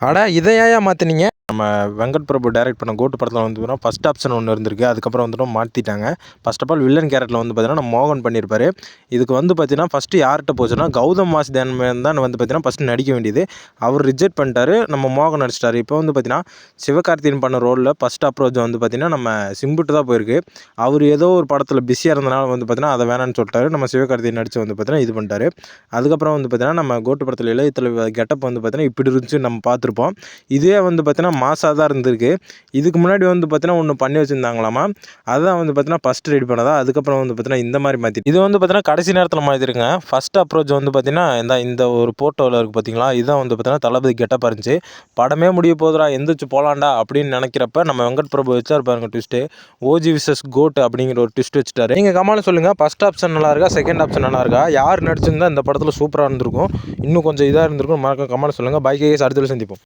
அட இத ஏன்யா மாத்துனீங்க? நம்ம வெங்கட் பிரபு டைரக்ட் பண்ண கோட்டு படத்துல வந்து பார்த்தீங்கன்னா, ஃபர்ஸ்ட் ஆப்ஷன் ஒண்ணு இருந்திருக்கு. அதுக்கப்புறம் வந்துட்டு மாத்திட்டாங்க. ஃபர்ஸ்ட் ஆஃப் ஆல் வில்லன் கேரக்டர்ல வந்து பார்த்தீங்கன்னா, நம்ம மோகன் பண்ணியிருப்பாரு. இதுக்கு வந்து பார்த்தீங்கன்னா, ஃபர்ஸ்ட் யார்ட்ட போச்சுன்னா, கௌதம் வாசுதேவன் மேனன் தான் வந்து பார்த்தீங்கன்னா, ஃபர்ஸ்ட் நடிக்க வேண்டியது. அவர் ரிஜெக்ட் பண்ணிட்டாரு. நம்ம மோகன் நடிச்சிட்டாரு. இப்போ வந்து பார்த்தீங்கன்னா, சிவகார்த்திகேயன் பண்ண ரோல்ல ஃபர்ஸ்ட் அப்ரோச் வந்து பார்த்தீங்கன்னா, நம்ம சிம்புட்டு தான் போயிருக்கு. அவர் ஏதோ ஒரு படத்துல பிஸியா இருந்தனால வந்து பார்த்தீங்கன்னா, அத வேணான்னு சொல்ட்டாரு. நம்ம சிவகார்த்திகேயன் நடிச்சு வந்து பார்த்தீங்கன்னா, இது பண்ணிட்டாரு. அதுக்கப்புறம் வந்து பார்த்தீங்கன்னா, நம்ம கோட்டு படத்துல இளைய தளபதி கெட்டப் வந்து பார்த்தீங்கன்னா, இப்படி இருந்துச்சுன்னு நம்ம பார்த்துருப்போம். இதே வந்து பார்த்தீங்கன்னா, மாஸா தான் இருந்திருக்கு. இதுக்கு முன்னாடி வந்து பார்த்தீங்கன்னா, ஒண்ணு பண்ணி வச்சிருந்தாங்களாமா. அதுதான் வந்து பார்த்தீங்கன்னா, ஃபர்ஸ்ட் ரெடி பண்ணதா. அதுக்கப்புறம் வந்து பார்த்தீங்கன்னா, இந்த மாரி மாத்தி இது வந்து பார்த்தீங்கன்னா, கடைசி நேரத்தில மாத்திருக்குங்க. ஃபர்ஸ்ட் அப்ரோச் வந்து பார்த்தீங்கன்னா, இந்த ஒரு ஃபோட்டோல இருக்கு பார்த்தீங்களா? இதுதான் வந்து பார்த்தீங்கன்னா, தளபதி கெட்டப்பா இருந்துச்சு. படமே முடிய போதுடா, எந்திரிச்சு போலான்டா அப்படின்னு நெனைக்கிறப்ப, நம்ம வெங்கட் பிரபு வச்சாரு பாருங்க ட்விஸ்ட்டு. ஓஜி விசஸ் கோட் அப்படிங்கிற ஒரு ட்விஸ்ட் வச்சுட்டாரு. நீங்க கமெண்ட்ல சொல்லுங்க. ஃபர்ஸ்ட் ஆப்ஷன் நல்லா இருக்கா? செகண்ட் ஆப்ஷன் நல்லா இருக்கா? யார் நடிச்சிருந்தா இந்த படத்துல சூப்பரா இருந்திருக்கும்? இன்னும் கொஞ்சம் இதா இருந்திருக்கும். மறக்காம கமெண்ட்ல சொல்லுங்க. பை கைஸ் அடுத்த வீடியோல சந்திப்போம்.